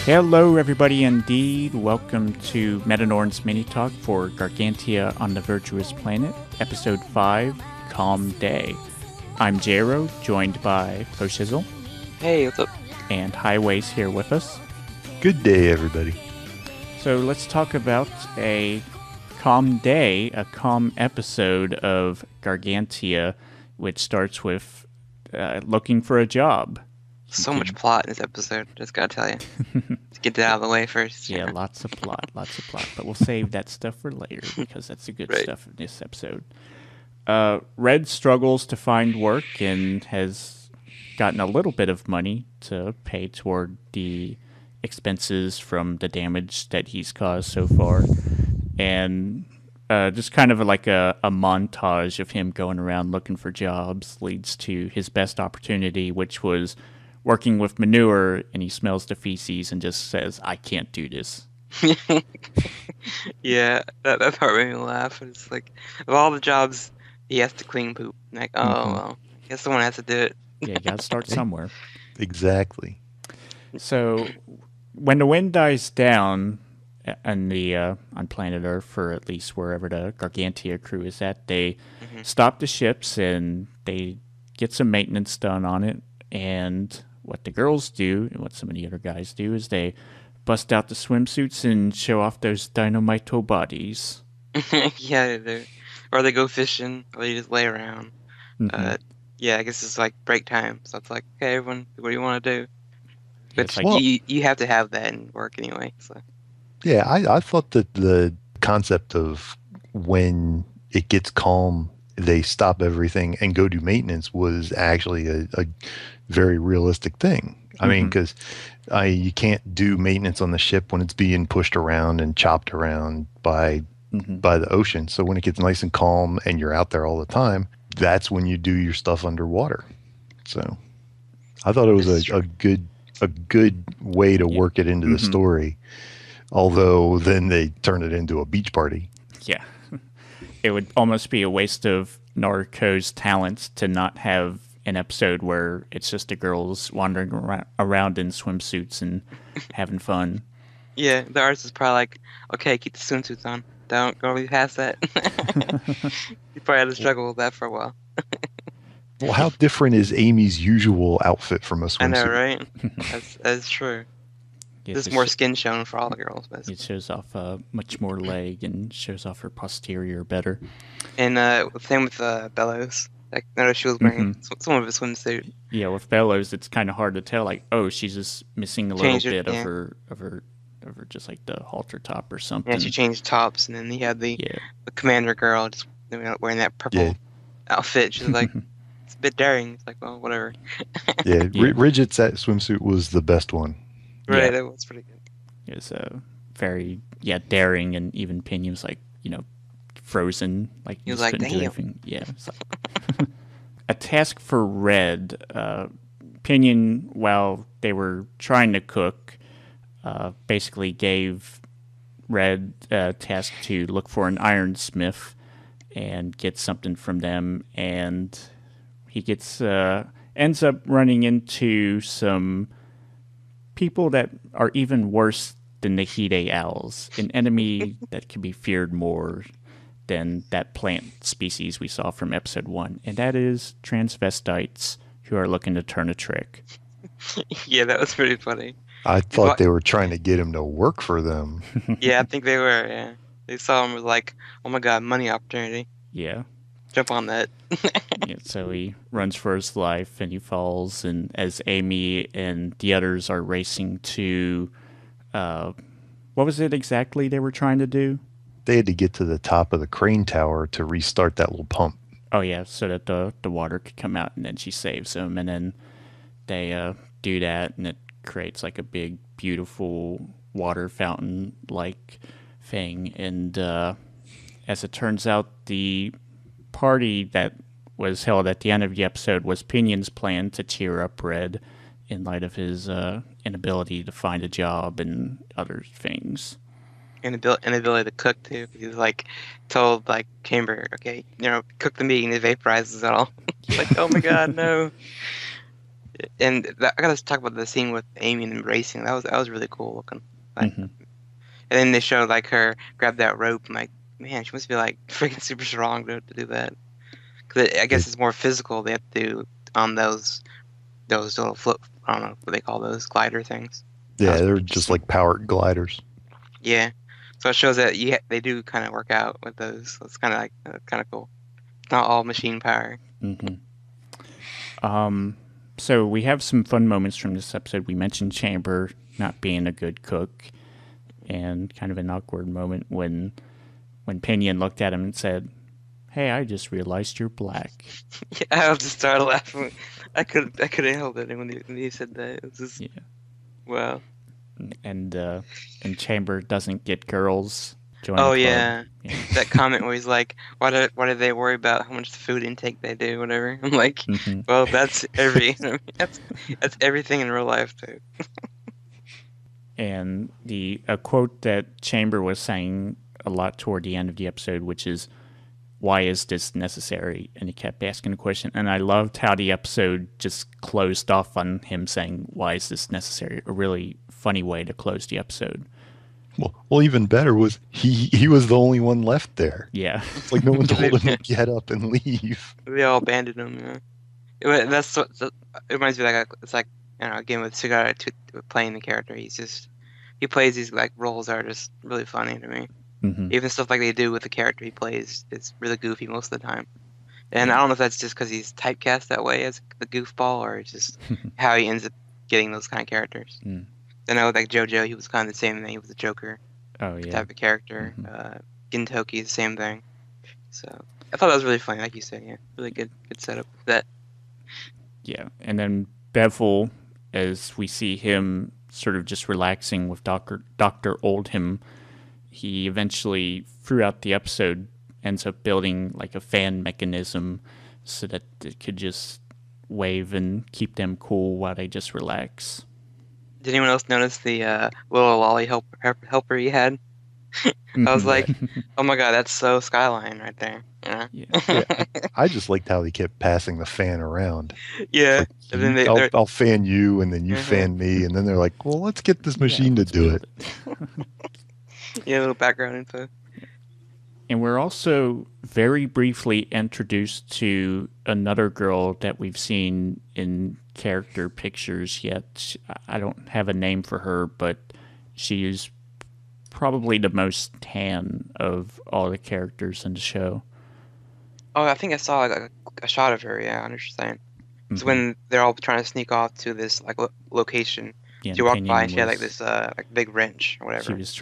Hello everybody, indeed. Welcome to Metanorn's Mini Talk for Gargantia on the Virtuous Planet, Episode 5, Calm Day. I'm Jrow, joined by Shizzle. Hey, what's up? And Highway's here with us. Good day, everybody. So let's talk about a calm day, a calm episode of Gargantia, which starts with looking for a job. So much plot in this episode, just gotta tell you. Let's get that out of the way first. Yeah, lots of plot. But we'll save that stuff for later, because that's the good stuff in this episode. Red struggles to find work and has gotten a little bit of money to pay toward the expenses from the damage that he's caused so far. And just kind of like a montage of him going around looking for jobs leads to his best opportunity, which was working with manure, and he smells the feces and just says, I can't do this. Yeah, that part made me laugh. It's like, of all the jobs, he has to clean poop. Like, well, I guess someone has to do it. Yeah, you gotta start somewhere. Exactly. So, when the wind dies down on planet Earth, or at least wherever the Gargantia crew is at, they stop the ships and they get some maintenance done on it, and what the girls do, and what some of the other guys do, is they bust out the swimsuits and show off those dynamito bodies. Yeah, they do. Or they go fishing, or they just lay around. Yeah, I guess it's like break time, so it's like, hey, everyone, what do you want to do? But you have to have that in work anyway. So. Yeah, I thought that the concept of when it gets calm, they stop everything and go do maintenance was actually a very realistic thing. I mean, because you can't do maintenance on the ship when it's being pushed around and chopped around by the ocean. So when it gets nice and calm and you're out there all the time, that's when you do your stuff underwater. So I thought it was a good way to work it into the story. Although then they turn it into a beach party. Yeah. It would almost be a waste of Noriko's talents to not have an episode where it's just the girls wandering around in swimsuits and having fun. Yeah, the artist is probably like, okay, keep the swimsuits on. Don't go really past that. You probably had to struggle with that for a while. Well, how different is Amy's usual outfit from a swimsuit? I know, right? That's true. There's more skin shown for all the girls. Basically. It shows off much more leg and shows off her posterior better. And same with Bellows. I noticed she was wearing some of his swimsuit. Yeah, with Bellows, it's kind of hard to tell. Like, oh, she's just missing a little bit of her just like the halter top or something. Yeah, she changed tops, and then he had the commander girl just wearing that purple outfit. She's like, it's a bit daring. It's like, well, whatever. Yeah, Ridget's swimsuit was the best one. Right, that was pretty good. It was very daring, and even Pinion was like, frozen, like he was like, couldn't do anything. Yeah, like a task for Red. Pinion, while they were trying to cook, basically gave Red a task to look for an ironsmith and get something from them, and he ends up running into some people that are even worse than the Hide Owls, an enemy that can be feared more than that plant species we saw from episode 1, and that is transvestites who are looking to turn a trick. Yeah, that was pretty funny. I thought they were trying to get him to work for them. Yeah, I think they were, yeah. They saw him as like, oh my god, money opportunity. Yeah. Jump on that. Yeah, so he runs for his life, and he falls, and as Amy and the others are racing to, what was it exactly they were trying to do? They had to get to the top of the crane tower to restart that little pump. Oh, yeah, so that the water could come out, and then she saves him, and then they do that, and it creates like a big, beautiful water fountain-like thing, and as it turns out, the party that was held at the end of the episode was Pinion's plan to cheer up Red in light of his inability to find a job and other things. Inability to cook too. He's like told like Chamber, okay, cook the meat and it vaporizes it all. Like, oh my god, no. And I gotta talk about the scene with Amy and embracing. That was really cool looking. Like, and then they showed like her grab that rope. I'm like, man, she must be like freaking super strong to do that. Because I guess it's more physical. They have to do on those little flip. I don't know what they call those glider things. Yeah, they're just like powered gliders. Yeah, so it shows that they do kind of work out with those. So it's kind of like kind of cool. Not all machine power. So we have some fun moments from this episode. We mentioned Chamber not being a good cook, and kind of an awkward moment when Pinion looked at him and said, "Hey, I just realized you're black." Yeah, I just started laughing. I couldn't help it when he said that. It was just, wow. And Chamber doesn't get girls. Oh yeah. That comment where he's like, why do they worry about how much food intake they do, whatever. I'm like, well, that's that's everything in real life too. And a quote that Chamber was saying a lot toward the end of the episode, which is, why is this necessary? And he kept asking the question, and I loved how the episode just closed off on him saying, why is this necessary? A really funny way to close the episode. Well, even better was he was the only one left there. Yeah. It's like no one told him to get up and leave. They all abandoned him, yeah. It reminds me it's like, again with Cigar playing the character, he plays these like roles that are just really funny to me. Even stuff like they do with the character he plays, it's really goofy most of the time. And I don't know if that's just because he's typecast that way as the goofball, or it's just how he ends up getting those kind of characters. I know, like JoJo, he was kind of the same thing. He was a Joker type of character. Gintoki, the same thing. So I thought that was really funny, like you said. Yeah, really good setup with that. Yeah, and then Bevel, as we see him sort of just relaxing with Dr. Oldham, he eventually, throughout the episode, ends up building like a fan mechanism so that it could just wave and keep them cool while they just relax. Did anyone else notice the little lolly helper he had? I was like, oh my god, that's so Skyline right there. Yeah. I just liked how he kept passing the fan around. Yeah. Like, and then I'll fan you, and then you fan me, and then they're like, well, let's get this machine to do it. Yeah, a little background info. And we're also very briefly introduced to another girl that we've seen in character pictures yet. I don't have a name for her, but she is probably the most tan of all the characters in the show. Oh, I think I saw like a shot of her. Yeah, I understand. It's when they're all trying to sneak off to this like location. Yeah, she walked by and she had like this like big wrench or whatever. She was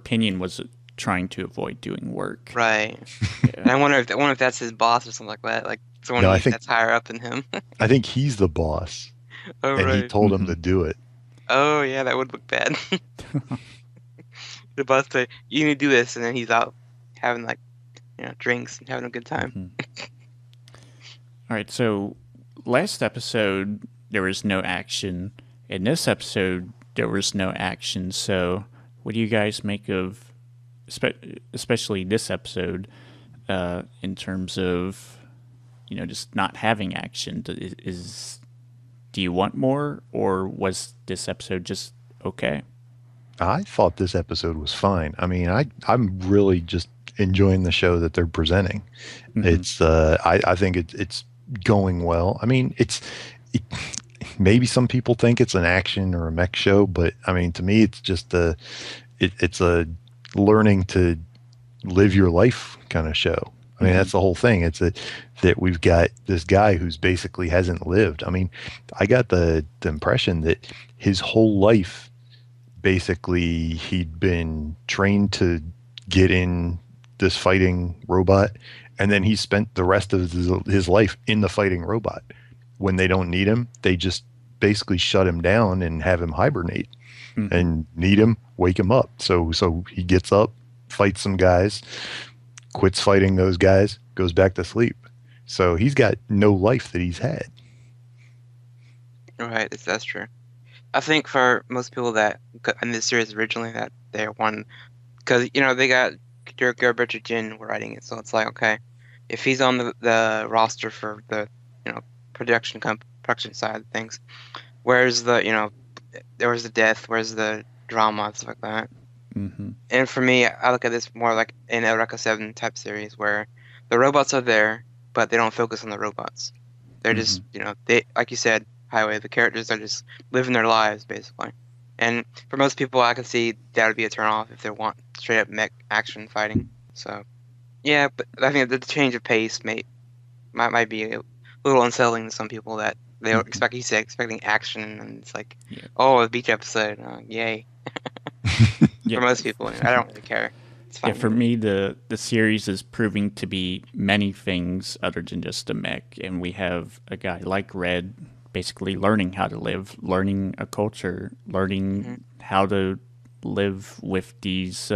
Pinion was trying to avoid doing work. Right. Yeah. And I wonder if that's his boss or something like that. Like someone that's higher up than him. I think he's the boss. Oh, and he told him to do it. Oh yeah, that would look bad. The boss said, "You need to do this," and then he's out having like drinks and having a good time. All right, so last episode there was no action. In this episode there was no action. So what do you guys make of, especially this episode, in terms of just not having action? Do you want more, or was this episode just okay? I thought this episode was fine. I mean, I'm really just enjoying the show that they're presenting. It's I think it's going well. I mean, maybe some people think it's an action or a mech show, but I mean, to me, it's just it's a learning to live your life kind of show. I mean, that's the whole thing. It's that we've got this guy who's basically hasn't lived. I mean, I got the impression that his whole life, basically, he'd been trained to get in this fighting robot, and then he spent the rest of his life in the fighting robot. When they don't need him, they just basically shut him down and have him hibernate. And need him, wake him up. So he gets up, fights some guys, quits fighting those guys, goes back to sleep. So he's got no life that he's had. Right, that's true. I think for most people that in this series originally that they want, because they got Gargantia Jin writing it, so it's like, okay, if he's on the roster for the production side of things, where's the where's the death, where's the drama, stuff like that. Mm-hmm. And for me, I look at this more like an Eureka 7 type series where the robots are there, but they don't focus on the robots. They're just, they, like you said, Highway, the characters are just living their lives, basically. And for most people, I can see that would be a turnoff if they want straight up mech action fighting. So, yeah, but I think the change of pace might be a little unsettling to some people that they were expecting action, and it's like, oh, a beach episode, yay. For most people, I don't really care. It's fine. Yeah, for me, the series is proving to be many things other than just a mech, and we have a guy like Red basically learning how to live, learning a culture, learning how to live with these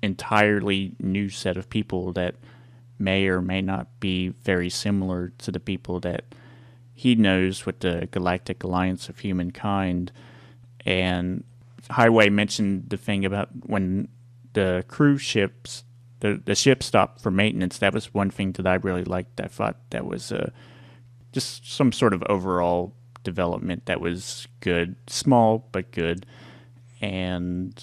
entirely new set of people that may or may not be very similar to the people that he knows with the Galactic Alliance of Humankind. And Highway mentioned the thing about when the cruise ships, the ship stopped for maintenance. That was one thing that I really liked. I thought that was just some sort of overall development that was good, small but good. And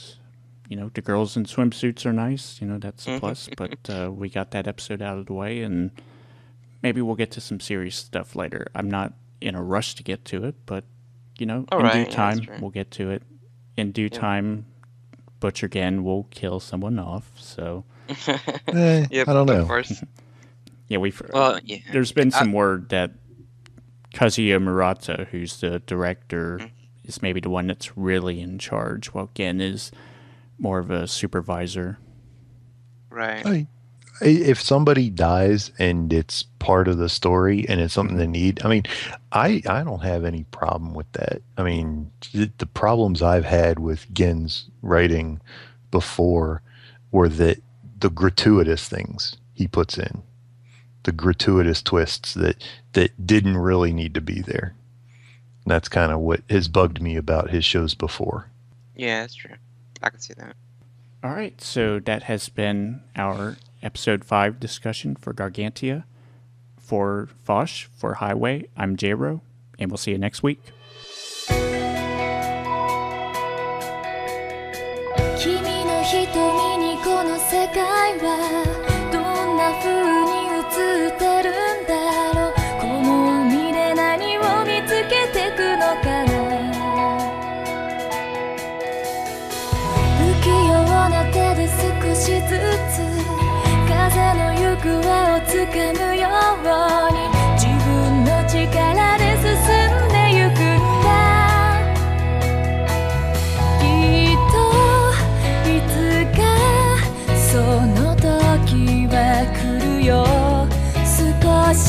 the girls in swimsuits are nice. That's a plus. But we got that episode out of the way, and maybe we'll get to some serious stuff later. I'm not in a rush to get to it, but in due time we'll get to it. In due time, Butcher Gen will kill someone off. So, I don't know. Of course. There's been some word that Kazuya Murata, who's the director, is maybe the one that's really in charge, while Gen is more of a supervisor. Right. If somebody dies and it's part of the story and it's something they need, I don't have any problem with that. The problems I've had with Gen's writing before were that the gratuitous things he puts in, the gratuitous twists that didn't really need to be there. And that's kind of what has bugged me about his shows before. Yeah, that's true. I can see that. All right, so that has been our Episode 5 discussion for Gargantia. For Fosh, for Highway, I'm Jrow, and we'll see you next week. 君の瞳にこの世界はどんな風に映ってるんだろう。この海で何を見つけてくのかな。不器用な手で少しずつ風の行方をつかむように自分の力で進んでゆくんだ。きっといつかその時は来るよ。少し